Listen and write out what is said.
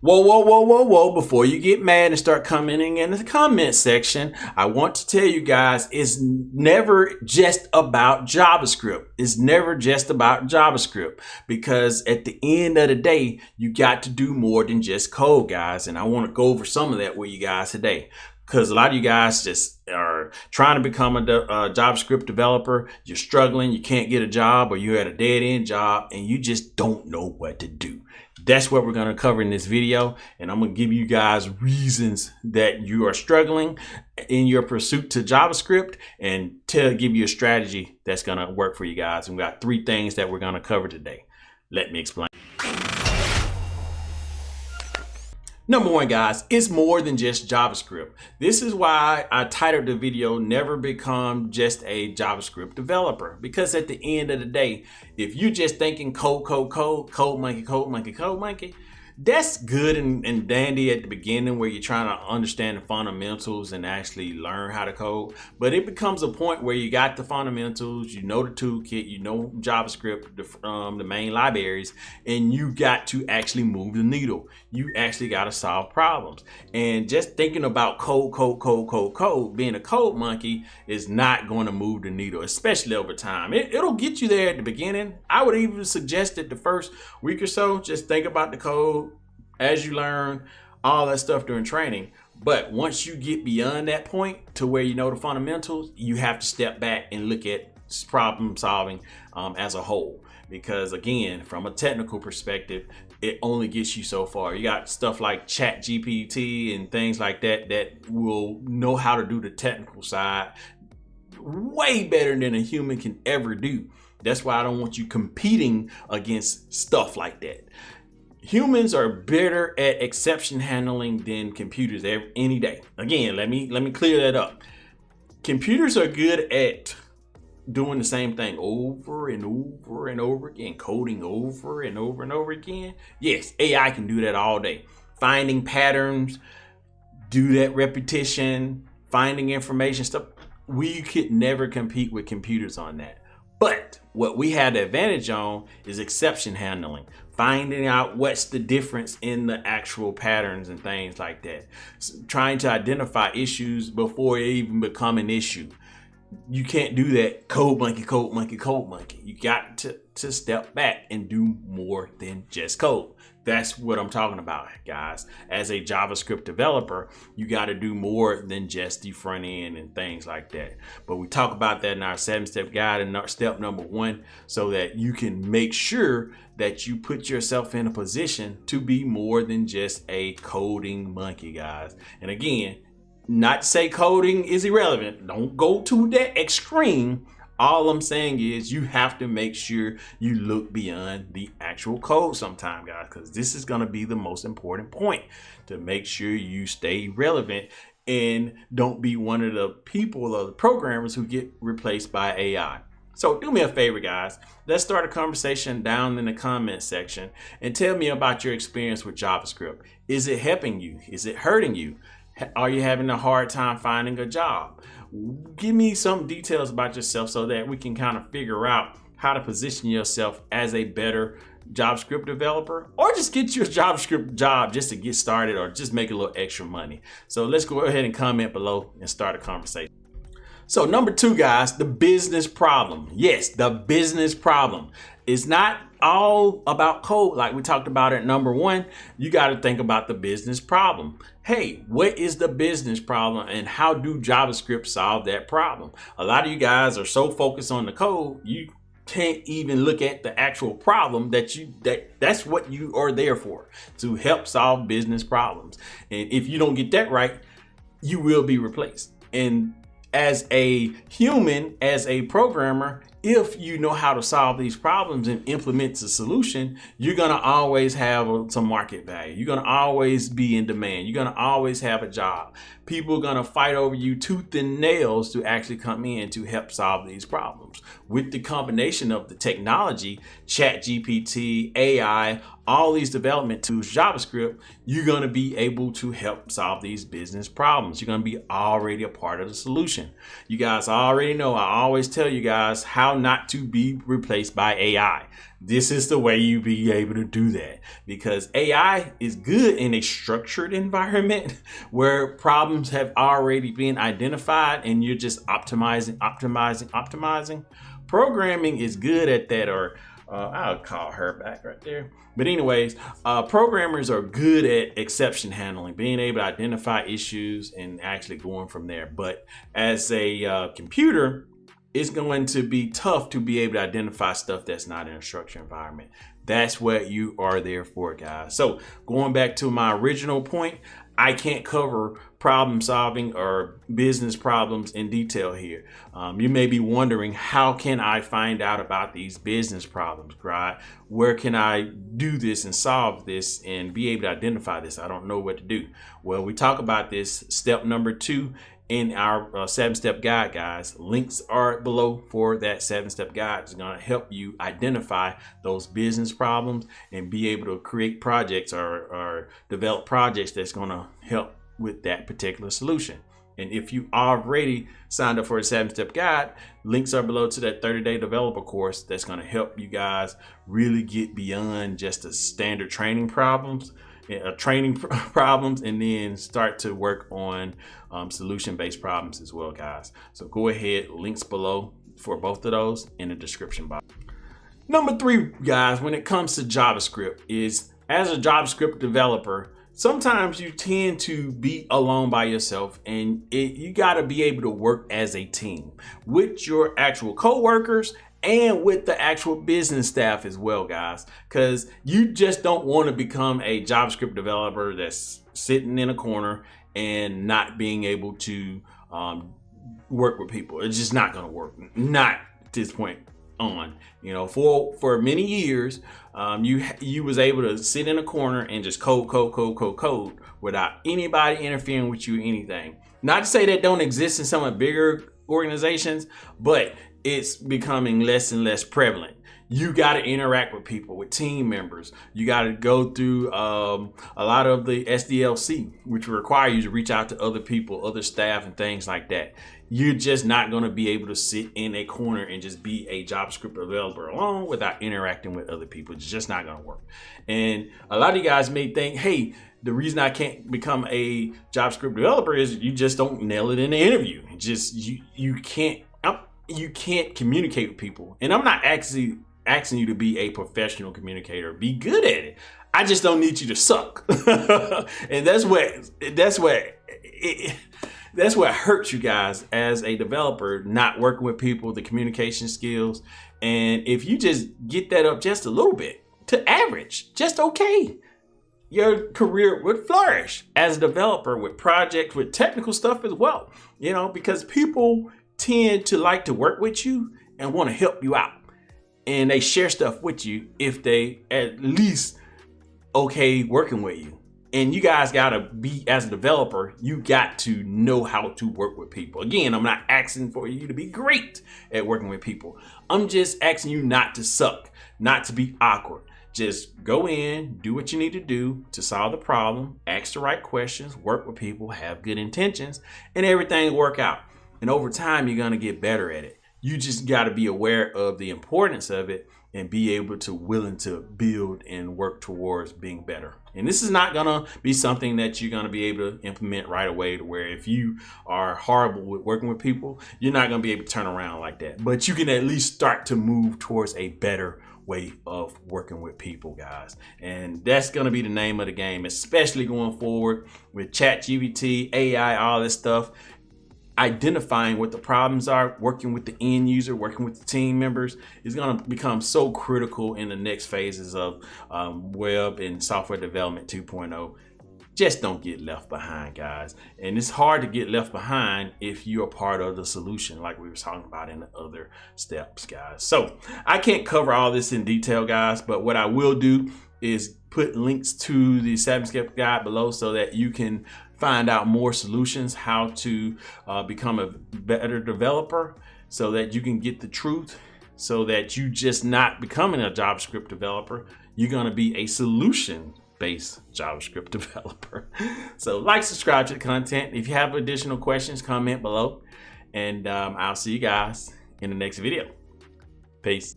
Whoa, whoa, whoa, whoa, whoa. Before you get mad and start commenting in the comment section, I want to tell you guys, it's never just about JavaScript. It's never just about JavaScript, because at the end of the day, you got to do more than just code, guys. And I want to go over some of that with you guys today, because a lot of you guys just are trying to become a JavaScript developer. You're struggling, you can't get a job, or you're at a dead end job and you just don't know what to do. That's what we're going to cover in this video. And I'm going to give you guys reasons that you are struggling in your pursuit to JavaScript, and give you a strategy that's going to work for you guys. And we got 3 things that we're going to cover today. Let me explain. Number 1, guys, it's more than just JavaScript. This is why I titled the video, Never Become Just a JavaScript Developer. Because at the end of the day, if you're just thinking code monkey, that's good and dandy at the beginning, where you're trying to understand the fundamentals and actually learn how to code. But it becomes a point where you got the fundamentals, you know the toolkit, you know JavaScript, the main libraries, and you got to actually move the needle. You actually got to solve problems. And just thinking about code, being a code monkey is not going to move the needle, especially over time. It'll get you there at the beginning. I would even suggest that the first week or so, just think about the code as you learn all that stuff during training. But once you get beyond that point to where you know the fundamentals, you have to step back and look at problem solving as a whole. Because again, from a technical perspective, it only gets you so far. You got stuff like ChatGPT and things like that that will know how to do the technical side way better than a human can ever do. That's why I don't want you competing against stuff like that. Humans are better at exception handling than computers any day. Again, let me clear that up. Computers are good at doing the same thing over and over and over again, coding over and over and over again. Yes, AI can do that all day. Finding patterns, do that repetition, finding information stuff. We could never compete with computers on that. But what we have the advantage on is exception handling, finding out what's the difference in the actual patterns and things like that. Trying to identify issues before it even become an issue. You can't do that code monkey. You got to step back and do more than just code. That's what I'm talking about, guys. As a JavaScript developer, you got to do more than just the front end and things like that. But we talk about that in our 7-step guide and step number 1, so that you can make sure that you put yourself in a position to be more than just a coding monkey, guys. And again, not to say coding is irrelevant. Don't go to that extreme. All I'm saying is you have to make sure you look beyond the actual code sometime, guys, because this is going to be the most important point, to make sure you stay relevant and don't be one of the people or the programmers who get replaced by AI. So do me a favor, guys. Let's start a conversation down in the comment section and tell me about your experience with JavaScript. Is it helping you? Is it hurting you? Are you having a hard time finding a job? Give me some details about yourself so that we can kind of figure out how to position yourself as a better JavaScript developer, or just get you a JavaScript job just to get started, or just make a little extra money. So let's go ahead and comment below and start a conversation. So number 2, guys, the business problem. Yes, the business problem. It's not all about code like we talked about at number 1. You got to think about the business problem. Hey, what is the business problem and how do JavaScript solve that problem? A lot of you guys are so focused on the code, you can't even look at the actual problem that's what you are there for, to help solve business problems. And if you don't get that right, you will be replaced. And as a human, as a programmer, if you know how to solve these problems and implement the solution, you're going to always have some market value. You're going to always be in demand. You're going to always have a job. People are going to fight over you tooth and nails to actually come in to help solve these problems. With the combination of the technology, ChatGPT, AI, all these development tools, JavaScript, you're going to be able to help solve these business problems. You're going to be already a part of the solution. You guys already know, I always tell you guys how not to be replaced by AI. This is the way you be able to do that, because AI is good in a structured environment where problems have already been identified and you're just optimizing. Programming is good at that, or I'll call her back right there. But anyways, programmers are good at exception handling, being able to identify issues and actually going from there. But as a computer, it's going to be tough to be able to identify stuff that's not in a structured environment. That's what you are there for, guys. So going back to my original point, I can't cover problem solving or business problems in detail here. You may be wondering, how can I find out about these business problems, right? Where can I do this and solve this and be able to identify this? I don't know what to do. Well, we talk about this step number 2 in our 7-step guide, guys. Links are below for that 7-step guide. It's going to help you identify those business problems and be able to create projects or develop projects that's going to help with that particular solution. And if you already signed up for a 7-step guide, links are below to that 30-day developer course that's going to help you guys really get beyond just the standard training problems and then start to work on solution-based problems as well, guys. So go ahead, links below for both of those in the description box. Number 3, guys, when it comes to JavaScript, is as a JavaScript developer, sometimes you tend to be alone by yourself, and you got to be able to work as a team with your actual coworkers and with the actual business staff as well, guys, because you just don't want to become a JavaScript developer that's sitting in a corner and not being able to work with people. It's just not going to work. Not at this point on. You know, for many years, you was able to sit in a corner and just code without anybody interfering with you or anything. Not to say that don't exist in some of the bigger organizations, but it's becoming less and less prevalent. You got to interact with people, with team members. You got to go through a lot of the SDLC, which will require you to reach out to other people, other staff, and things like that. You're just not going to be able to sit in a corner and just be a JavaScript developer alone without interacting with other people. It's just not going to work. And a lot of you guys may think, hey, the reason I can't become a JavaScript developer is you just don't nail it in the interview. Just you can't communicate with people. And I'm not actually asking you to be a professional communicator. Be good at it. I just don't need you to suck. And that's what hurts you guys as a developer, not working with people, the communication skills. And if you just get that up just a little bit to average, just okay, your career would flourish as a developer with projects, with technical stuff as well. You know, because people tend to like to work with you and want to help you out. And they share stuff with you if they at least okay working with you. And you guys gotta be, as a developer, you got to know how to work with people. Again, I'm not asking for you to be great at working with people. I'm just asking you not to suck, not to be awkward. Just go in, do what you need to do to solve the problem, ask the right questions, work with people, have good intentions, and everything will work out. And over time, you're gonna get better at it. You just got to be aware of the importance of it and be able to willing to build and work towards being better. And this is not going to be something that you're going to be able to implement right away, to where if you are horrible with working with people, you're not going to be able to turn around like that. But you can at least start to move towards a better way of working with people, guys. And that's going to be the name of the game, especially going forward with ChatGPT, AI, all this stuff. Identifying what the problems are, working with the end user, working with the team members is going to become so critical in the next phases of web and software development 2.0. Just don't get left behind, guys. And it's hard to get left behind if you're a part of the solution, like we were talking about in the other steps, guys. So I can't cover all this in detail, guys, but what I will do is put links to the 7-step guide below so that you can find out more solutions, how to become a better developer, so that you can get the truth, so that you just not becoming a JavaScript developer, you're going to be a solution-based JavaScript developer. So like, subscribe to the content. If you have additional questions, comment below, and I'll see you guys in the next video. Peace.